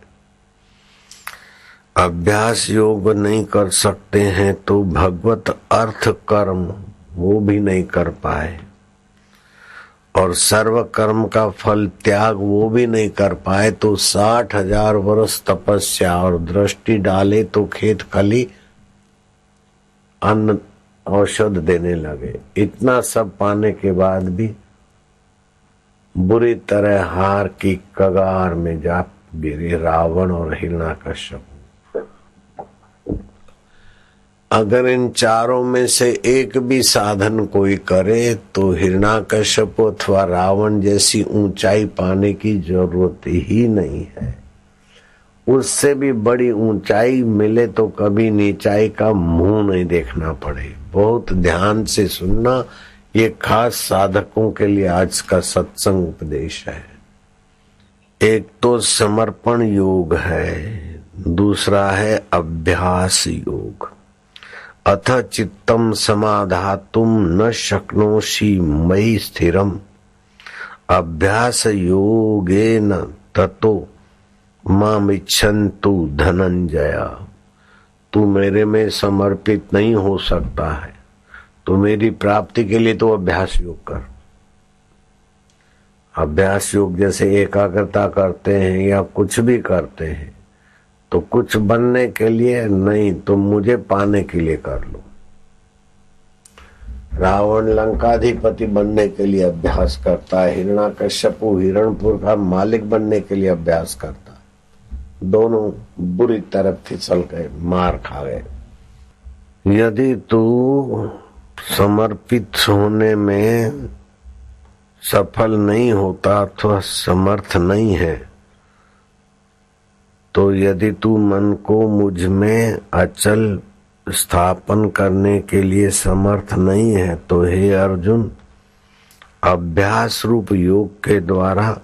अभ्यास योग नहीं कर सकते हैं तो भगवत अर्थ कर्म वो भी नहीं कर पाए, और सर्व कर्म का फल त्याग वो भी नहीं कर पाए, तो 60,000 वर्ष तपस्या और दृष्टि डाले तो खेत खली अन्न औषध देने लगे। इतना सब पाने के बाद भी बुरी तरह हार की कगार में जा गिरे रावण और हिरण्याकश्यप। अगर इन चारों में से एक भी साधन कोई करे तो हिरण्याकश्यप अथवा रावण जैसी ऊंचाई पाने की जरूरत ही नहीं है। उससे भी बड़ी ऊंचाई मिले तो कभी नीचाई का मुंह नहीं देखना पड़े। बहुत ध्यान से सुनना, ये खास साधकों के लिए आज का सत्संग उपदेश है। एक तो समर्पण योग है, दूसरा है अभ्यास योग। अथ चित्तम समाधातुम न शक्नोषि मयि स्थिरम अभ्यास योगेन ततो माम इच्छन्तु धनंजय। तू मेरे में समर्पित नहीं हो सकता है तो मेरी प्राप्ति के लिए तो अभ्यास योग कर। अभ्यास योग जैसे एकाग्रता करते हैं या कुछ भी करते हैं, तो कुछ बनने के लिए नहीं तो मुझे पाने के लिए कर लो। रावण लंकाधिपति बनने के लिए अभ्यास करता है, हिरण्याकश्यपु हिरणपुर का मालिक बनने के लिए अभ्यास करता है। दोनों बुरी तरह फिसल गए, मार खा गए। यदि तू समर्पित होने में सफल नहीं होता अथवा समर्थ नहीं है, तो यदि तू मन को मुझ में अचल स्थापन करने के लिए समर्थ नहीं है, तो हे अर्जुन, अभ्यास रूप योग के द्वारा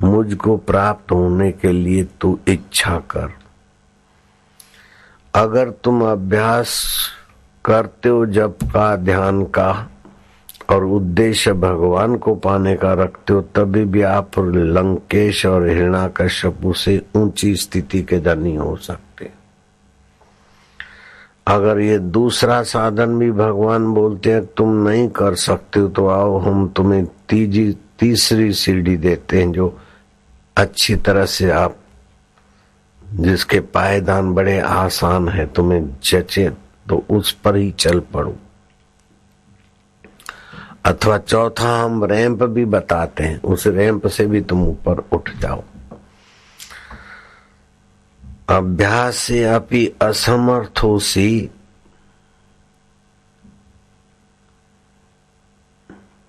मुझको प्राप्त होने के लिए तू इच्छा कर। अगर तुम अभ्यास करते हो जप का, ध्यान का, और उद्देश्य भगवान को पाने का रखते हो, तभी भी आप लंकेश और हिरण्याकश्यपु से ऊंची स्थिति के धनी हो सकते। अगर ये दूसरा साधन भी भगवान बोलते हैं तुम नहीं कर सकते हो, तो आओ हम तुम्हें तीसरी सीढ़ी देते हैं, जो अच्छी तरह से आप, जिसके पायदान बड़े आसान है, तुम्हें जचे तो उस पर ही चल पड़ो। अथवा चौथा हम रैंप भी बताते हैं, उस रैंप से भी तुम ऊपर उठ जाओ। अभ्यास से अपि असमर्थोसी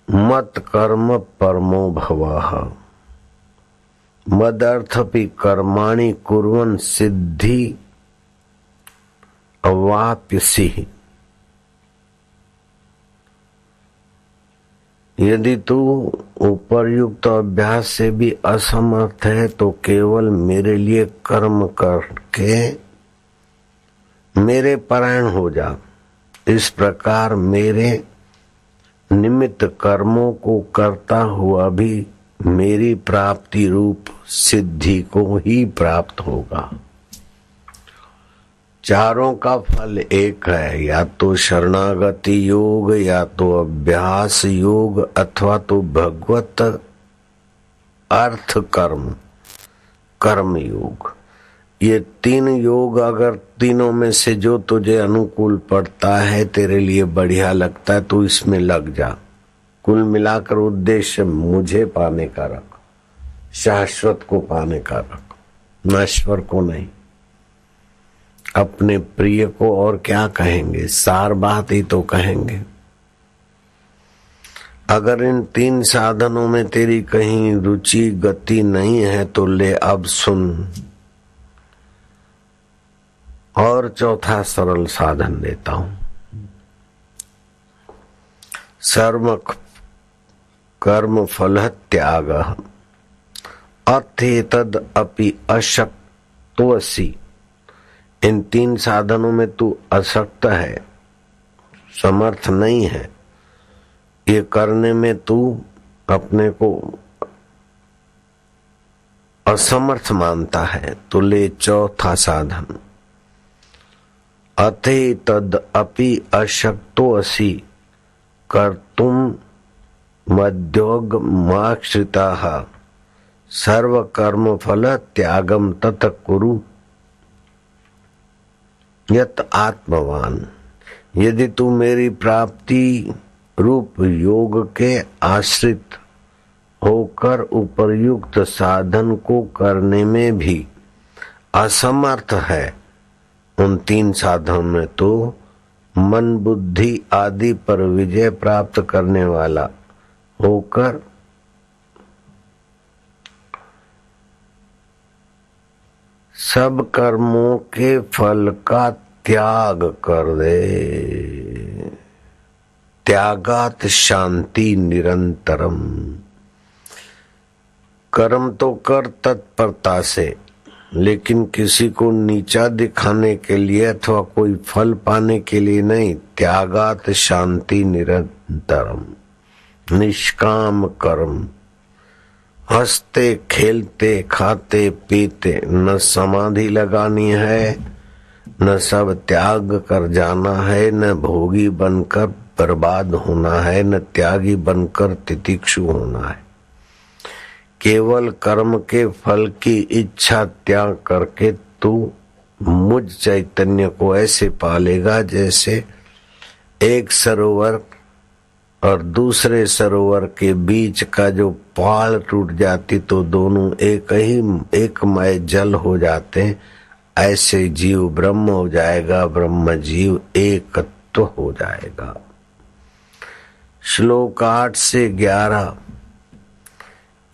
मत कर्म परमो भवः मदर्थपि कर्माणि कुर्वन् सिद्धि अवाप्यसि। यदि तू उपर्युक्त अभ्यास से भी असमर्थ है, तो केवल मेरे लिए कर्म करके मेरे परायण हो जा। इस प्रकार मेरे निमित्त कर्मों को करता हुआ भी मेरी प्राप्ति रूप सिद्धि को ही प्राप्त होगा। चारों का फल एक है, या तो शरणागति योग, या तो अभ्यास योग, अथवा तो भगवत अर्थ कर्म योग। ये तीन योग, अगर तीनों में से जो तुझे अनुकूल पड़ता है, तेरे लिए बढ़िया लगता है, तो इसमें लग जा। कुल मिलाकर उद्देश्य मुझे पाने का रख, शाश्वत को पाने का रख, नश्वर को नहीं। अपने प्रिय को और क्या कहेंगे, सार बात ही तो कहेंगे। अगर इन तीन साधनों में तेरी कहीं रुचि गति नहीं है, तो ले अब सुन, और चौथा सरल साधन देता हूं। सर्व कर्म फल त्याग अथेतद अपि अशक्तोऽसि। इन तीन साधनों में तू अशक्त है, समर्थ नहीं है, ये करने में तू अपने को असमर्थ मानता है, तो ले चौथा साधन। अथे तद अपि अशक्तोऽसि कर्तुम मद्योगमाश्रिताः सर्व कर्म फल त्यागम तत कुरु यत आत्मवान। यदि तू मेरी प्राप्ति रूप योग के आश्रित होकर उपर्युक्त साधन को करने में भी असमर्थ है, उन तीन साधनों में तो मन बुद्धि आदि पर विजय प्राप्त करने वाला होकर सब कर्मों के फल का त्याग कर दे। त्यागात शांति निरंतरम। कर्म तो कर तत्परता से, लेकिन किसी को नीचा दिखाने के लिए अथवा कोई फल पाने के लिए नहीं। त्यागात शांति निरंतरम, निष्काम कर्म। हंसते खेलते खाते पीते, न समाधि लगानी है, न सब त्याग कर जाना है, न भोगी बनकर बर्बाद होना है, न त्यागी बनकर तितिक्षु होना है। केवल कर्म के फल की इच्छा त्याग करके तू मुझ चैतन्य को ऐसे पालेगा जैसे एक सरोवर और दूसरे सरोवर के बीच का जो पाल टूट जाती तो दोनों एक मय जल हो जाते। ऐसे जीव ब्रह्म हो जाएगा, ब्रह्म जीव एकत्व हो जाएगा। श्लोक 8 से 11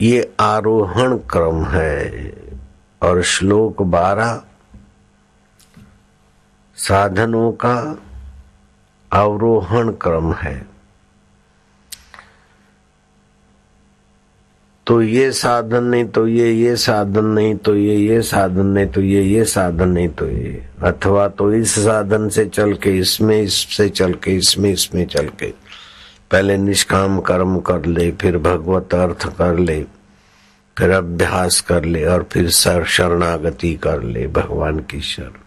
ये आरोहण क्रम है और श्लोक 12 साधनों का अवरोहण क्रम है। तो ये साधन नहीं तो ये साधन नहीं तो ये साधन नहीं तो ये साधन नहीं तो ये, अथवा तो इस साधन से चल के इसमें, इससे चल के इसमें चल के पहले निष्काम कर्म कर ले, फिर भगवत अर्थ कर ले, फिर अभ्यास कर ले और फिर शरणागति कर ले भगवान की शरण।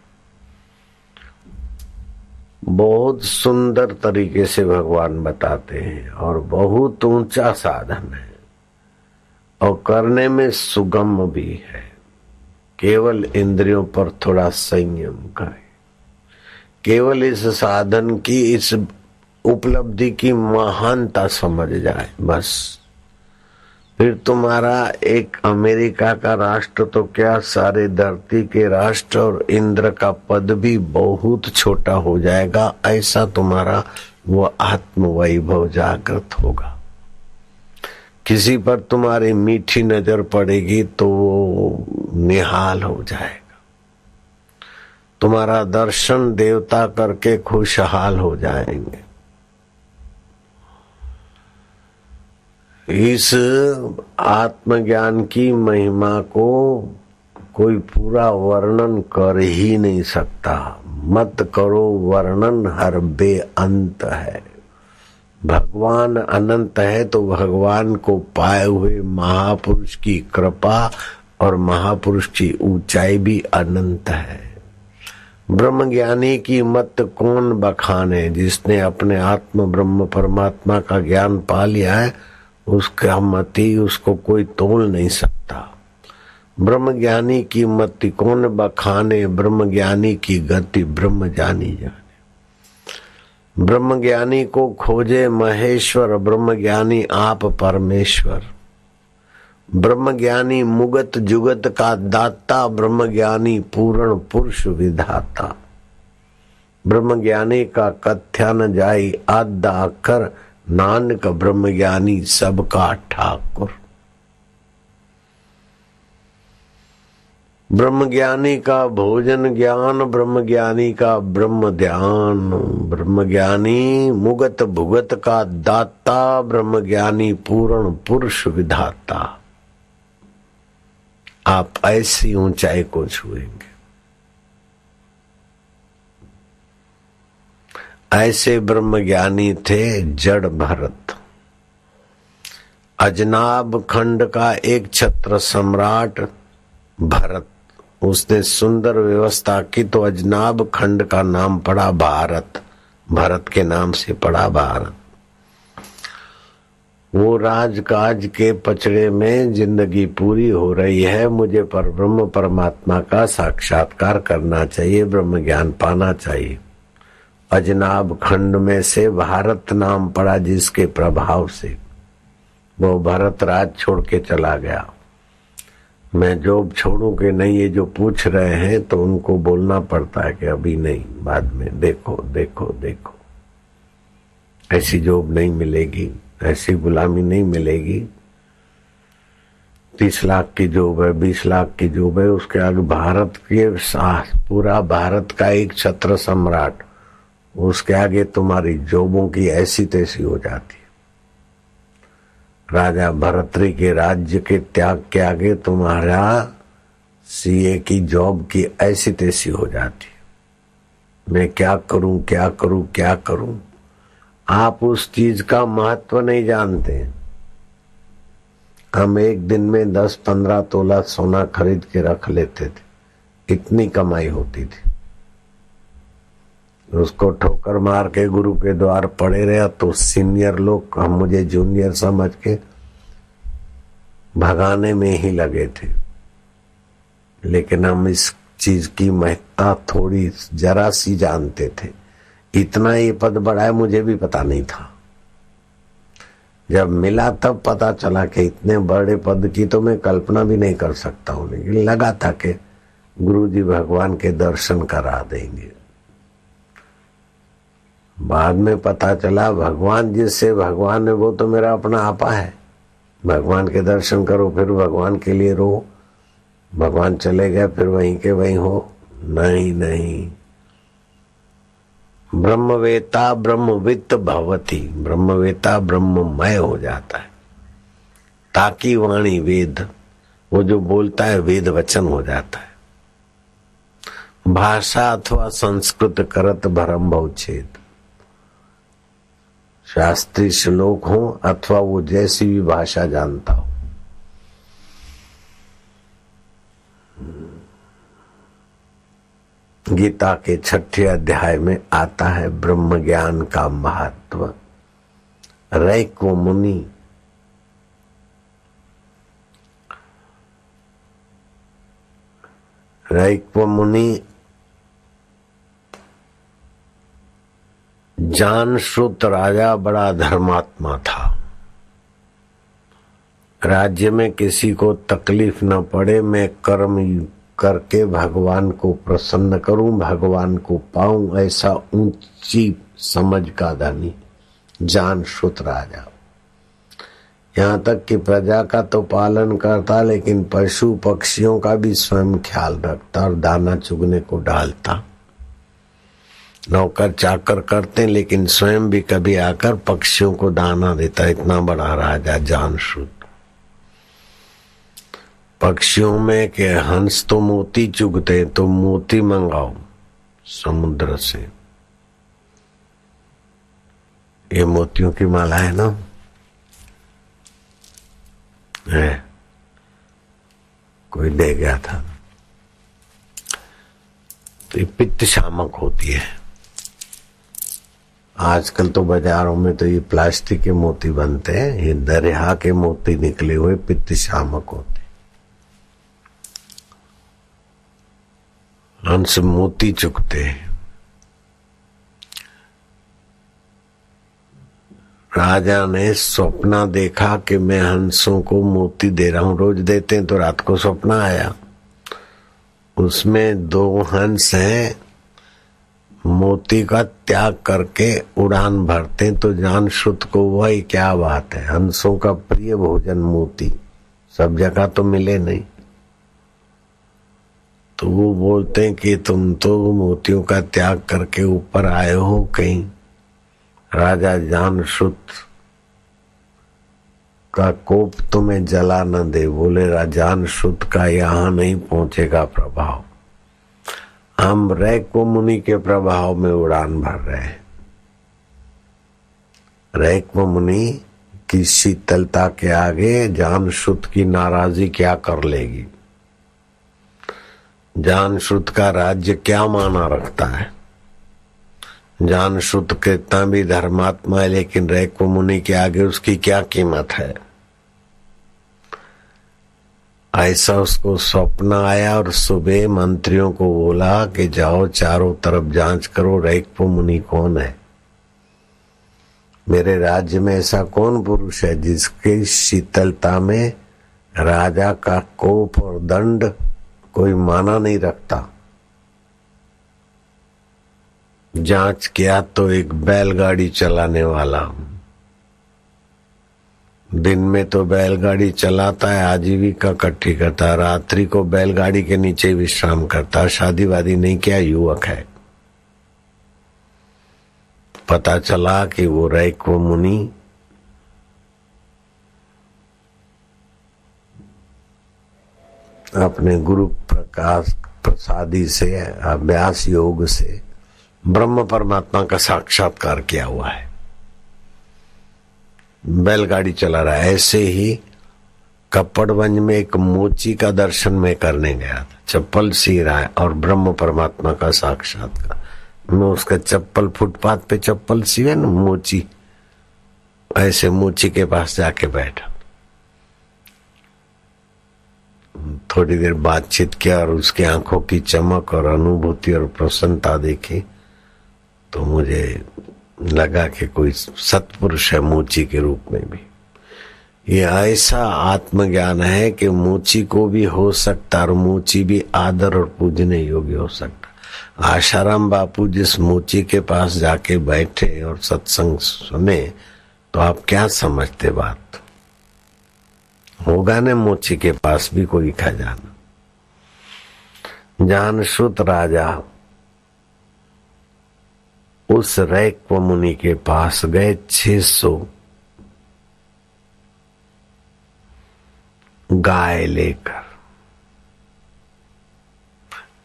बहुत सुंदर तरीके से भगवान बताते हैं और बहुत ऊंचा साधन है और करने में सुगम भी है। केवल इंद्रियों पर थोड़ा संयम करे, केवल इस साधन की, इस उपलब्धि की महानता समझ जाए बस। फिर तुम्हारा एक अमेरिका का राष्ट्र तो क्या, सारे धरती के राष्ट्र और इंद्र का पद भी बहुत छोटा हो जाएगा। ऐसा तुम्हारा वो आत्म वैभव जागृत होगा। किसी पर तुम्हारी मीठी नजर पड़ेगी तो वो निहाल हो जाएगा। तुम्हारा दर्शन देवता करके खुशहाल हो जाएंगे। इस आत्मज्ञान की महिमा को कोई पूरा वर्णन कर ही नहीं सकता। मत करो वर्णन, हर बेअंत है। भगवान अनंत है तो भगवान को पाए हुए महापुरुष की कृपा और महापुरुष की ऊंचाई भी अनंत है। ब्रह्मज्ञानी की मत कौन बखाने? जिसने अपने आत्म ब्रह्म परमात्मा का ज्ञान पा लिया है उसका मति उसको कोई तोल नहीं सकता। ब्रह्मज्ञानी की मति कौन बखाने? ब्रह्मज्ञानी की गति ब्रह्म जानी जाने। ब्रह्मज्ञानी को खोजे महेश्वर, ब्रह्मज्ञानी आप परमेश्वर। ब्रह्मज्ञानी मुगत जुगत का दाता, ब्रह्मज्ञानी पूर्ण पुरुष विधाता। ब्रह्मज्ञानी का कथ्या न जाई आधा अखर, नानक ब्रह्मज्ञानी सबका ठाकुर। ब्रह्मज्ञानी का भोजन ज्ञान, ब्रह्मज्ञानी का ब्रह्म ध्यान। ब्रह्मज्ञानी मुगत भुगत का दाता, ब्रह्मज्ञानी पूर्ण पुरुष विधाता। आप ऐसी ऊंचाई को छुएंगे। ऐसे ब्रह्मज्ञानी थे जड़ भरत। अजनाब खंड का एक छत्र सम्राट भरत, उसने सुंदर व्यवस्था की तो अजनाब खंड का नाम पड़ा भारत। भरत के नाम से पड़ा भारत। वो राजकाज के पचड़े में जिंदगी पूरी हो रही है। मुझे पर ब्रह्म परमात्मा का साक्षात्कार करना चाहिए, ब्रह्म ज्ञान पाना चाहिए। अजनाब खंड में से भारत नाम पड़ा, जिसके प्रभाव से वो भरत राज छोड़ के चला गया। मैं जॉब छोड़ूं कि नहीं, ये जो पूछ रहे हैं तो उनको बोलना पड़ता है कि अभी नहीं, बाद में देखो देखो देखो। ऐसी जॉब नहीं मिलेगी, ऐसी गुलामी नहीं मिलेगी। 30 लाख की जॉब है, 20 लाख की जॉब है, उसके आगे भारत के पूरा भारत का एक छत्र सम्राट, उसके आगे तुम्हारी जॉबों की ऐसी तैसी हो जाती है। राजा भरतरी के राज्य के त्याग के आगे तुम्हारा सीए की जॉब की ऐसी तैसी हो जाती है। मैं क्या करूं क्या करूं क्या करूं। आप उस चीज का महत्व नहीं जानते। हम एक दिन में 10-15 तोला सोना खरीद के रख लेते थे, इतनी कमाई होती थी। उसको ठोकर मार के गुरु के द्वार पड़े रहे तो सीनियर लोग हम मुझे जूनियर समझ के भगाने में ही लगे थे। लेकिन हम इस चीज की महत्ता थोड़ी जरा सी जानते थे। इतना ये पद बढ़ा है मुझे भी पता नहीं था। जब मिला तब पता चला कि इतने बड़े पद की तो मैं कल्पना भी नहीं कर सकता हूँ, लेकिन लगा था कि गुरु जी भगवान के दर्शन करा देंगे। बाद में पता चला भगवान जिससे भगवान है वो तो मेरा अपना आपा है। भगवान के दर्शन करो फिर भगवान के लिए रो, भगवान चले गए फिर वहीं के वहीं हो। नहीं नहीं, ब्रह्मवेता ब्रह्मवित्त भवति, ब्रह्मवेता ब्रह्ममय हो जाता है। ताकि वाणी वेद, वो जो बोलता है वेद वचन हो जाता है। भाषा अथवा संस्कृत करत भरम भवच्छेद, शास्त्रीय श्लोक हो अथवा वो जैसी भी भाषा जानता हो। गीता के 6ठे अध्याय में आता है ब्रह्म ज्ञान का महत्व। रैक्व मुनि जानश्रुत राजा बड़ा धर्मात्मा था। राज्य में किसी को तकलीफ न पड़े, मैं कर्म करके भगवान को प्रसन्न करूं, भगवान को पाऊं, ऐसा ऊंची समझ का धनी जानश्रुत राजा। यहाँ तक कि प्रजा का तो पालन करता, लेकिन पशु पक्षियों का भी स्वयं ख्याल रखता और दाना चुगने को डालता। नौकर चाकर करते लेकिन स्वयं भी कभी आकर पक्षियों को दाना देता। इतना बड़ा राजा जानश्रुत। पक्षियों में के हंस तो मोती चुगते, तो मोती मंगाओ समुद्र से। ये मोतियों की माला है ना, है कोई दे गया था। तो ये पित्त शामक होती है। आजकल तो बाजारों में तो ये प्लास्टिक के मोती बनते हैं, ये दरिया के मोती निकले हुए पित्त शामक होते। हंस मोती चुगते। राजा ने सपना देखा कि मैं हंसों को मोती दे रहा हूं। रोज देते हैं, तो रात को सपना आया, उसमें 2 हंस हैं, मोती का त्याग करके उड़ान भरते। तो जानश्रुत को वही क्या बात है, हंसों का प्रिय भोजन मोती सब जगह तो मिले नहीं। तो वो बोलते हैं कि तुम तो मोतियों का त्याग करके ऊपर आए हो कहीं। राजा जानश्रुत का कोप तुम्हें जला न दे। बोले जानश्रुत का यहाँ नहीं पहुंचेगा प्रभाव, हम रैक्व मुनि के प्रभाव में उड़ान भर रहे हैं। रैक्व मुनि की शीतलता के आगे जानश्रुत की नाराजगी क्या कर लेगी। जानश्रुत का राज्य क्या माना रखता है। जानश्रुत कितना भी धर्मात्मा है, लेकिन रैक्व मुनि के आगे उसकी क्या कीमत है। ऐसा उसको स्वप्न आया और सुबह मंत्रियों को बोला कि जाओ चारों तरफ जांच करो, रैक्व मुनि कौन है। मेरे राज्य में ऐसा कौन पुरुष है जिसकी शीतलता में राजा का कोप और दंड कोई माना नहीं रखता। जांच किया तो एक बैलगाड़ी चलाने वाला, दिन में तो बैलगाड़ी चलाता है, आजीविका इकट्ठी करता है, रात्रि को बैलगाड़ी के नीचे विश्राम करता है, शादी वादी नहीं किया, युवक है। पता चला कि वो रैक्व मुनि अपने गुरु प्रकाश प्रसादी से अभ्यास योग से ब्रह्म परमात्मा का साक्षात्कार किया हुआ है। बैलगाड़ी चला रहा है। ऐसे ही कपड़वंज में एक मोची का दर्शन में करने गया था। चप्पल सी रहा है और ब्रह्म परमात्मा का साक्षात्कार। मैं उसका चप्पल फुटपाथ पे चप्पल सिए न मोची, ऐसे मोची के पास जाके बैठा। थोड़ी देर बातचीत किया और उसकी आंखों की चमक और अनुभूति और प्रसन्नता देखी तो मुझे लगा कि कोई सत्पुरुष है मोची के रूप में भी। ये ऐसा आत्मज्ञान है कि मूची को भी हो सकता और मूची भी आदर और पूजने योग्य हो सकता। आशाराम बापू जिस मूची के पास जाके बैठे और सत्संग सुने तो आप क्या समझते बात? होगा न मूची के पास भी कोई खजाना। जानश्रुत राजा उस रैक्व मुनि के पास गए 600 गाय लेकर,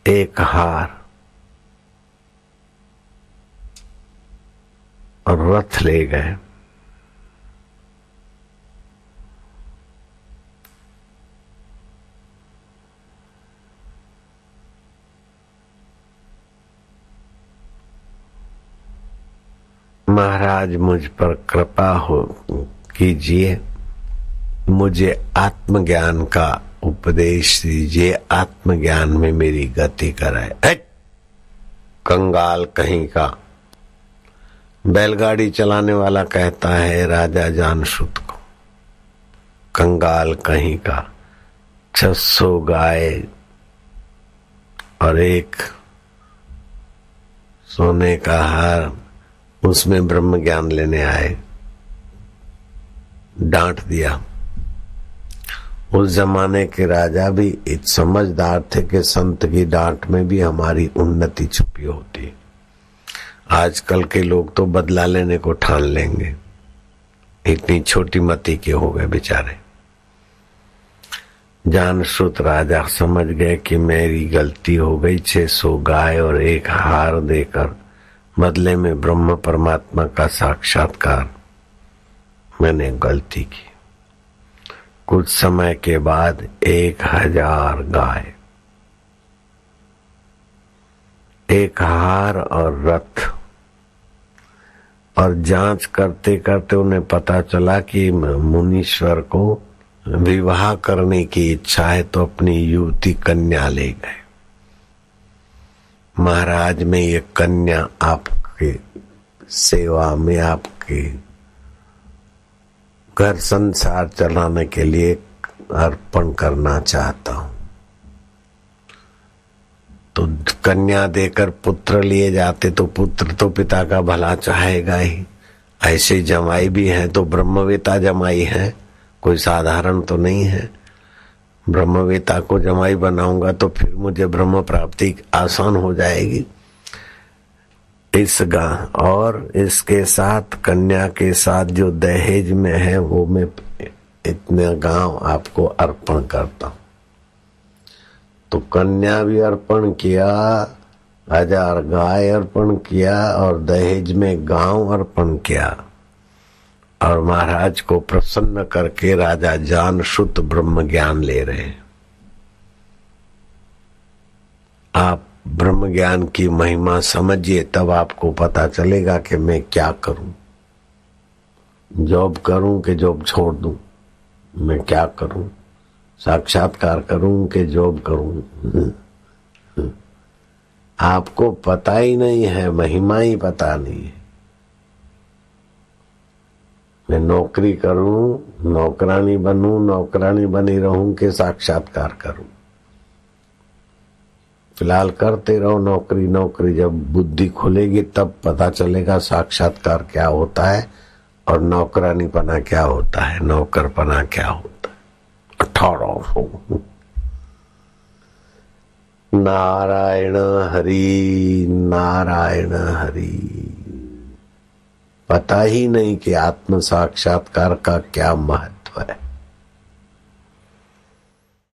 एक हार और रथ ले गए। महाराज मुझ पर कृपा हो कीजिए, मुझे आत्मज्ञान का उपदेश दीजिए, आत्मज्ञान में मेरी गति कराए। कंगाल कहीं का। बैलगाड़ी चलाने वाला कहता है राजा जानश्रुत को, कंगाल कहीं का, 600 गाय और एक सोने का हार, उसमें ब्रह्म ज्ञान लेने आए। डांट दिया। उस जमाने के राजा भी एक समझदार थे कि संत की डांट में भी हमारी उन्नति छुपी होती। आजकल के लोग तो बदला लेने को ठान लेंगे, इतनी छोटी मति के हो गए बेचारे। जानश्रुत राजा समझ गए कि मेरी गलती हो गई, 600 गाय और एक हार देकर बदले में ब्रह्म परमात्मा का साक्षात्कार, मैंने गलती की। कुछ समय के बाद 1000 गाय, एक हार और रथ, और जांच करते करते उन्हें पता चला कि मुनीश्वर को विवाह करने की इच्छा है, तो अपनी युवती कन्या ले गए। महाराज में ये कन्या आपके सेवा में, आपके घर संसार चलाने के लिए अर्पण करना चाहता हूं। तो कन्या देकर पुत्र लिए जाते तो पुत्र तो पिता का भला चाहेगा ही। ऐसे जमाई भी है तो ब्रह्मवेता जमाई है, कोई साधारण तो नहीं है। ब्रह्मवेता को जमाई बनाऊंगा तो फिर मुझे ब्रह्म प्राप्ति आसान हो जाएगी। और इसके साथ कन्या के साथ जो दहेज में है वो मैं इतने गांव आपको अर्पण करता हूं। तो कन्या भी अर्पण किया, 1000 गाय अर्पण किया और दहेज में गांव अर्पण किया। और महाराज को प्रसन्न करके राजा जानश्रुत ब्रह्म ज्ञान ले रहे हैं। आप ब्रह्म ज्ञान की महिमा समझिए, तब आपको पता चलेगा कि मैं क्या करूं, जॉब करूं कि जॉब छोड़ दूं, मैं क्या करूं, साक्षात्कार करूं कि जॉब करूं। आपको पता ही नहीं है, महिमा ही पता नहीं है। मैं नौकरी करूं, नौकरानी बनूं, नौकरानी बनी रहूं कि साक्षात्कार करूं। फिलहाल करते रहो नौकरी नौकरी, जब बुद्धि खुलेगी तब पता चलेगा साक्षात्कार क्या होता है और नौकरानी पना क्या होता है, नौकर पना क्या होता है। 18 नारायण हरि नारायण हरि। पता ही नहीं कि आत्म साक्षात्कार का क्या महत्व है।